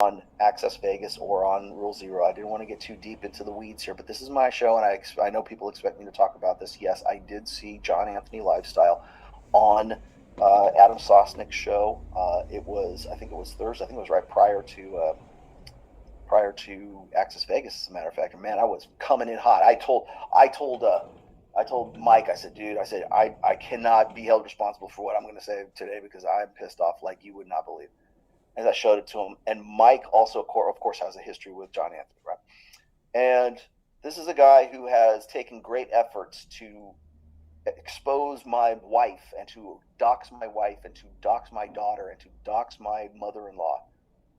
on Access Vegas or on Rule Zero. I didn't want to get too deep into the weeds here, but this is my show, and I know people expect me to talk about this. Yes, I did see John Anthony Lifestyle on Adam Sosnick's show. I think it was Thursday. I think it was right prior to Access Vegas, as a matter of fact. And man, I was coming in hot. I told Mike, I said, dude, I cannot be held responsible for what I'm going to say today because I'm pissed off like you would not believe. As I showed it to him, and Mike also, of course, has a history with John Anthony, right? And this is a guy who has taken great efforts to expose my wife and to dox my wife and to dox my daughter and to dox my mother-in-law.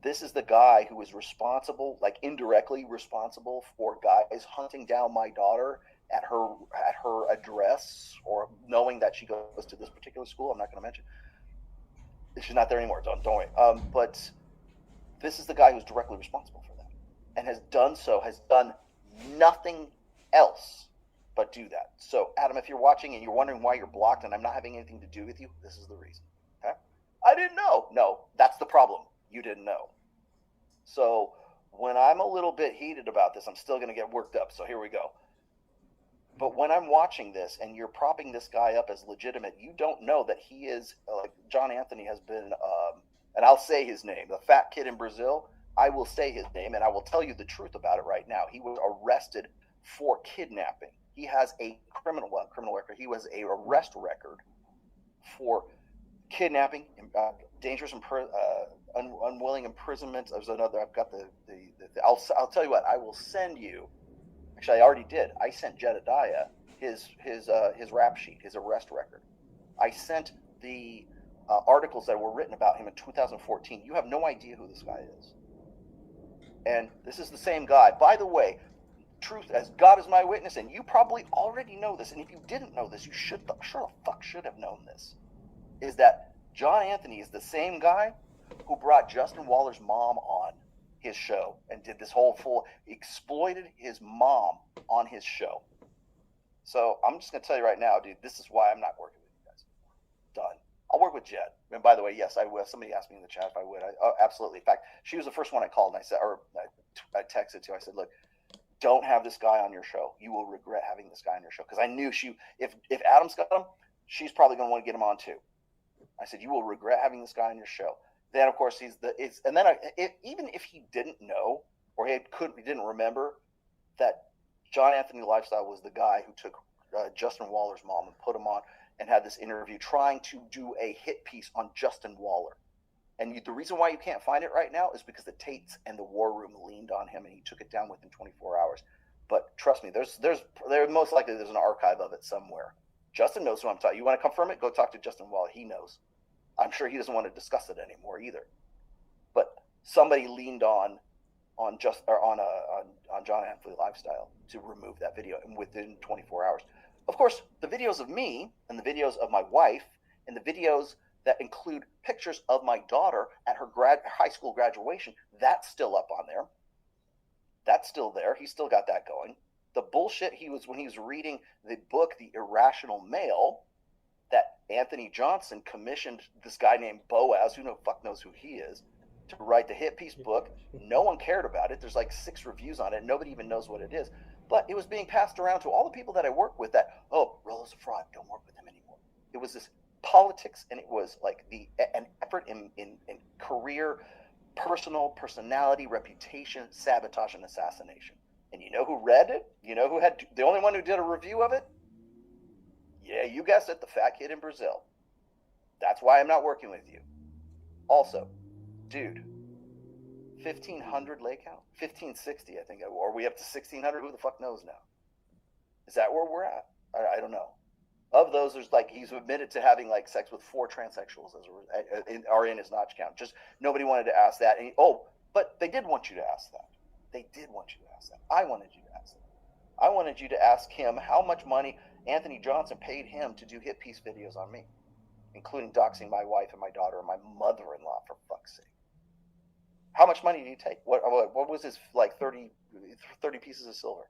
This is the guy who is responsible, like indirectly responsible, for guys hunting down my daughter at her address, or knowing that she goes to this particular school. I'm not going to mention. She's not there anymore. Don't worry. But this is the guy who's directly responsible for that, and has done nothing else but do that. So, Adam, if you're watching and you're wondering why you're blocked and I'm not having anything to do with you, this is the reason. Okay? I didn't know. No, that's the problem. You didn't know. So when I'm a little bit heated about this, I'm still going to get worked up. So here we go. But when I'm watching this and you're propping this guy up as legitimate, you don't know that he is, like John Anthony has been, and I'll say his name, the fat kid in Brazil. I will say his name, and I will tell you the truth about it right now. He was arrested for kidnapping. He has a criminal record. He was a arrest record for kidnapping, dangerous unwilling imprisonment. There's another. I've got the I'll tell you what. I will send you. Actually, I already did. I sent Jedediah his rap sheet, his arrest record. I sent the articles that were written about him in 2014. You have no idea who this guy is. And this is the same guy. By the way, truth as God is my witness, and you probably already know this, and if you didn't know this, you should have known this, is that John Anthony is the same guy who brought Justin Waller's mom on his show and did this whole exploited his mom on his show. So I'm just going to tell you right now, dude, this is why I'm not working with you guys. Done. I'll work with Jed. And by the way, yes, I will. Somebody asked me in the chat if I would. Absolutely. In fact, she was the first one I called, and I said, or I texted to. I said, look, don't have this guy on your show. You will regret having this guy on your show. Because I knew if Adam's got him, she's probably going to want to get him on too. I said, you will regret having this guy on your show. Then, of course, even if he didn't know, or he didn't remember that John Anthony Lifestyle was the guy who took Justin Waller's mom and put him on and had this interview trying to do a hit piece on Justin Waller. And the reason why you can't find it right now is because the Tates and the War Room leaned on him, and he took it down within 24 hours. But trust me, there's most likely there's an archive of it somewhere. Justin knows who I'm talking. You want to confirm it? Go talk to Justin Waller. He knows. I'm sure he doesn't want to discuss it anymore either. But somebody leaned on John Anthony Lifestyle to remove that video, and within 24 hours. Of course, the videos of me and the videos of my wife and the videos that include pictures of my daughter at her high school graduation, that's still up on there. That's still there. He's still got that going. The bullshit when he was reading the book, The Irrational Male, that Anthony Johnson commissioned this guy named Boaz, who fuck knows who he is, to write the hit piece book. No one cared about it. There's like 6 reviews on it. Nobody even knows what it is. But it was being passed around to all the people that I work with that, Rollo's a fraud. Don't work with him anymore. It was this politics, and it was like an effort in career, personality, reputation, sabotage, and assassination. And you know who read it? You know who had the only one who did a review of it? Yeah, you guessed it, the fat kid in Brazil. That's why I'm not working with you. Also, dude, 1,500 lake count? 1,560, I think. Or are we up to 1,600? Who the fuck knows now? Is that where we're at? I don't know. Of those, there's he's admitted to having sex with 4 transsexuals are in his notch count. Just nobody wanted to ask that. But they did want you to ask that. They did want you to ask that. I wanted you to ask that. I wanted you to ask him how much money Anthony Johnson paid him to do hit piece videos on me, including doxing my wife and my daughter and my mother-in-law, for fuck's sake. How much money did he take? What was his 30 pieces of silver?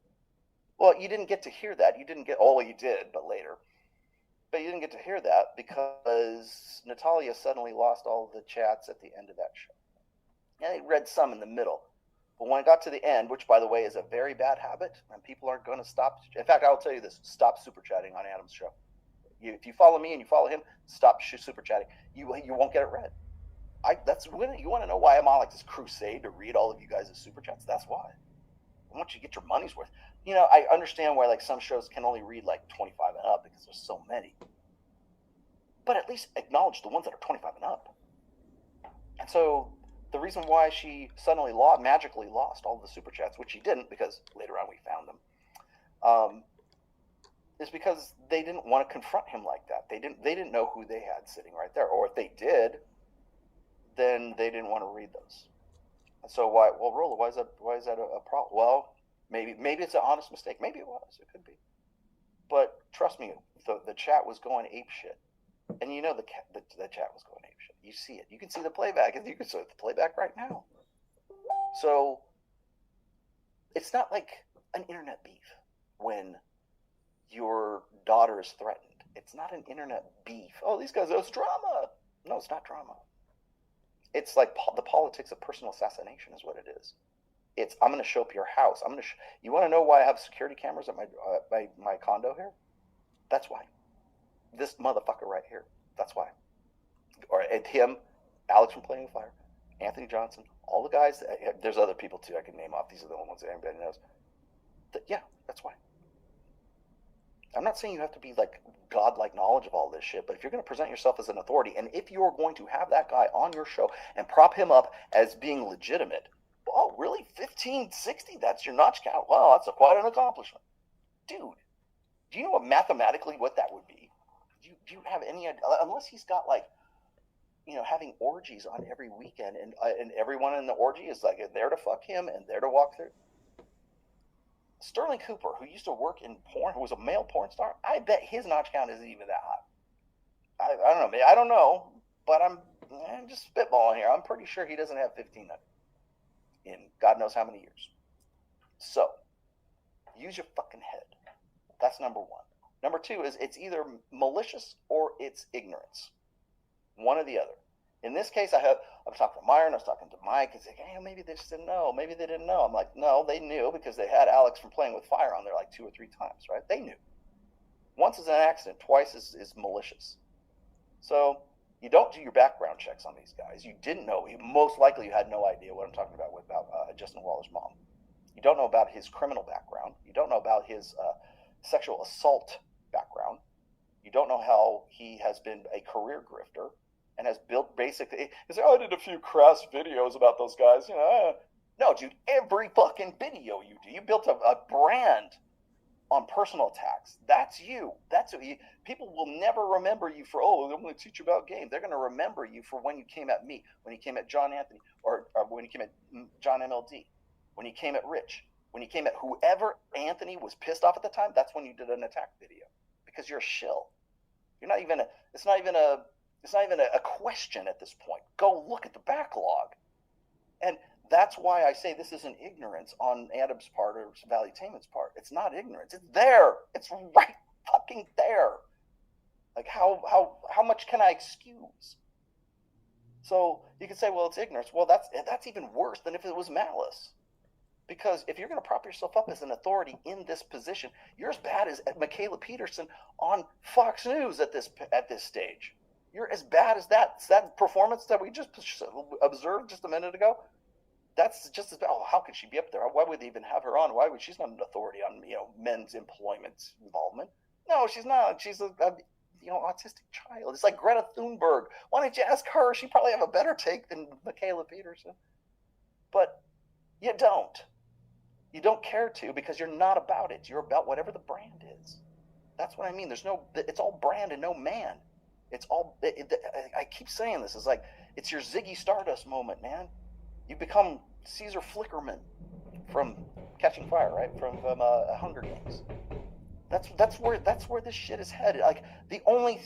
Well, you didn't get to hear that. You didn't get, you did, but later. But you didn't get to hear that because Natalia suddenly lost all the chats at the end of that show. And they read some in the middle. But when it got to the end, which, by the way, is a very bad habit, and people aren't going to stop. In fact, I'll tell you this: stop super chatting on Adam's show. If you follow me and you follow him, stop super chatting. You won't get it read. That's when you want to know why I'm on like this crusade to read all of you guys' super chats. That's why. I want you to get your money's worth. I understand why like some shows can only read like 25 and up because there's so many. But at least acknowledge the ones that are 25 and up. And so the reason why she suddenly magically lost all the super chats, which she didn't, because later on we found them, is because they didn't want to confront him like that. They didn't know who they had sitting right there, or if they did, then they didn't want to read those. And so why? Well, Rollo, why is that a problem? Well, maybe it's an honest mistake. Maybe it was. It could be. But trust me, the chat was going apeshit. And the chat was going apeshit. You see it. You can see the playback. You can see the playback right now. So it's not like an internet beef when your daughter is threatened. It's not an internet beef. Oh, these guys, it's drama. No, it's not drama. It's like the politics of personal assassination is what it is. It's I'm going to show up your house. You want to know why I have security cameras at my condo here? That's why. This motherfucker right here. That's why. And him, Alex from Playing with Fire, Anthony Johnson, all the guys. There's other people too I can name off. These are the only ones that everybody knows. Yeah, that's why. I'm not saying you have to be like godlike knowledge of all this shit, but if you're going to present yourself as an authority, and if you're going to have that guy on your show and prop him up as being legitimate, oh, really? 1560? That's your notch count? Wow, that's quite an accomplishment. Dude, do you know mathematically what that would be? Do you have any idea? Unless he's got like, having orgies on every weekend, and everyone in the orgy is like there to fuck him and there to walk through. Sterling Cooper, who used to work in porn, who was a male porn star, I bet his notch count isn't even that high. I don't know. I don't know, but I'm just spitballing here. I'm pretty sure he doesn't have 1,500 in God knows how many years. So, use your fucking head. That's number one. Number two is it's either malicious or it's ignorance. One or the other. In this case, I was talking to Myron, I was talking to Mike, and saying, hey, maybe they just didn't know. Maybe they didn't know. I'm like, no, they knew because they had Alex from Playing with Fire on there like 2 or 3 times, right? They knew. Once is an accident, twice is malicious. So you don't do your background checks on these guys. You didn't know. Most likely you had no idea what I'm talking about Justin Waller's mom. You don't know about his criminal background. You don't know about his sexual assault background. You don't know how he has been a career grifter and has built basically. He's like, I did a few crass videos about those guys. No, dude, every fucking video you do, you built a brand on personal attacks. That's you. That's what you. People will never remember you for, I'm going to teach you about game. They're going to remember you for when you came at me, when you came at John Anthony, or when you came at John MLD, when you came at Rich, when you came at whoever Anthony was pissed off at the time. That's when you did an attack video because you're a shill. You're not even. It's not even a question at this point. Go look at the backlog, and that's why I say this isn't ignorance on Adam's part or Valley Taman's part. It's not ignorance. It's there. It's right fucking there. Like how much can I excuse? So you can say, well, it's ignorance. Well, that's even worse than if it was malice. Because if you're going to prop yourself up as an authority in this position, you're as bad as Michaela Peterson on Fox News at this stage. You're as bad as that performance that we just observed just a minute ago. That's just as bad. Oh, how could she be up there? Why would they even have her on? Why would she's not an authority on men's employment involvement? No, she's not. She's a autistic child. It's like Greta Thunberg. Why don't you ask her? She probably have a better take than Michaela Peterson. But you don't. You don't care to because you're not about it. You're about whatever the brand is. That's what I mean. It's all brand and no man. It's all. I keep saying this. It's like it's your Ziggy Stardust moment, man. You become Caesar Flickerman from Catching Fire, right? From Hunger Games. That's where this shit is headed. Like the only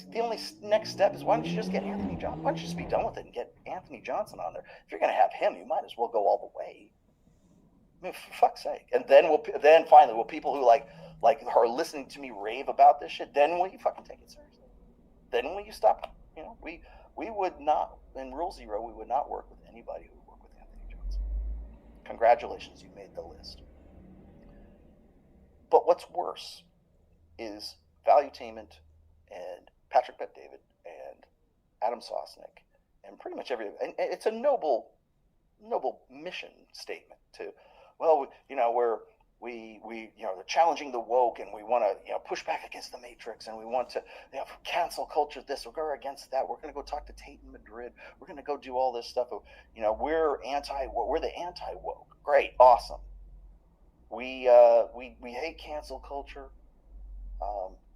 next step is why don't you just get Anthony Johnson? Why don't you just be done with it and get Anthony Johnson on there? If you're gonna have him, you might as well go all the way. I mean, for fuck's sake. And then finally, will people who like are listening to me rave about this shit? Then will you fucking take it seriously? Then will you stop? We would not in Rule Zero. We would not work with anybody who would work with Anthony Congratulations, you made the list. But what's worse is Valuetainment and Patrick Bet-David and Adam Sosnick and pretty much every, and it's a noble mission statement to, well, they're challenging the woke, and we want to push back against the matrix, and we want to cancel culture this, we're going against that, we're going to go talk to Tate in Madrid, we're going to go do all this stuff, we're the anti woke. Great, awesome. We hate cancel culture,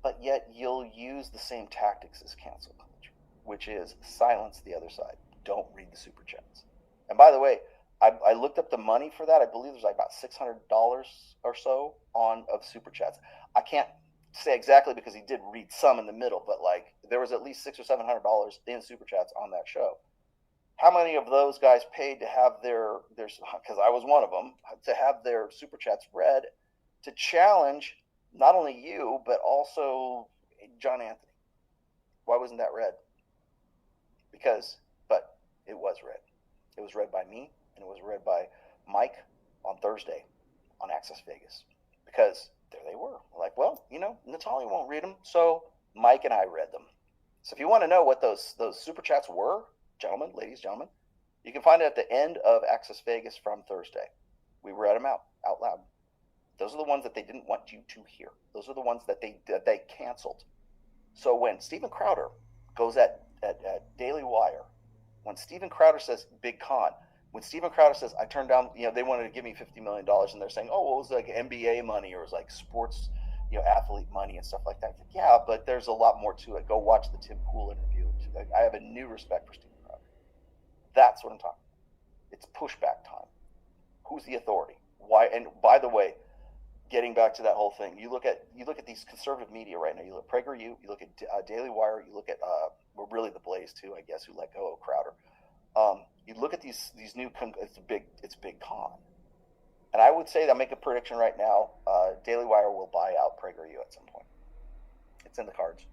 but yet you'll use the same tactics as cancel culture, which is silence the other side. Don't read the super chats. And by the way, I looked up the money for that. I believe there's like about $600 or so of super chats. I can't say exactly because he did read some in the middle, but like there was at least $600 or $700 in super chats on that show. How many of those guys paid to have their because I was one of them, to have their super chats read to challenge not only you but also John Anthony? Why wasn't that read? But it was read. It was read by me, and it was read by Mike on Thursday on Access Vegas, because there they were. Like, well, Natalia won't read them, so Mike and I read them. So if you want to know what those super chats were, ladies, gentlemen, you can find it at the end of Access Vegas from Thursday. We read them out loud. Those are the ones that they didn't want you to hear. Those are the ones that they canceled. So when Steven Crowder goes at Daily Wire, when Steven Crowder says big con, when Steven Crowder says I turned down, they wanted to give me $50 million, and they're saying, oh, well, it was like NBA money, or it was like sports, athlete money and stuff like that. Yeah, but there's a lot more to it. Go watch the Tim Pool interview. I have a new respect for Steven Crowder. That's what I'm talking about. It's pushback time. Who's the authority? Why? And by the way, getting back to that whole thing, you look at these conservative media right now. You look at PragerU, you look at Daily Wire, you look at really the Blaze too, I guess, who let go of Crowder. You look at these new. It's a big con, and I would say that I make a prediction right now. Daily Wire will buy out PragerU at some point. It's in the cards.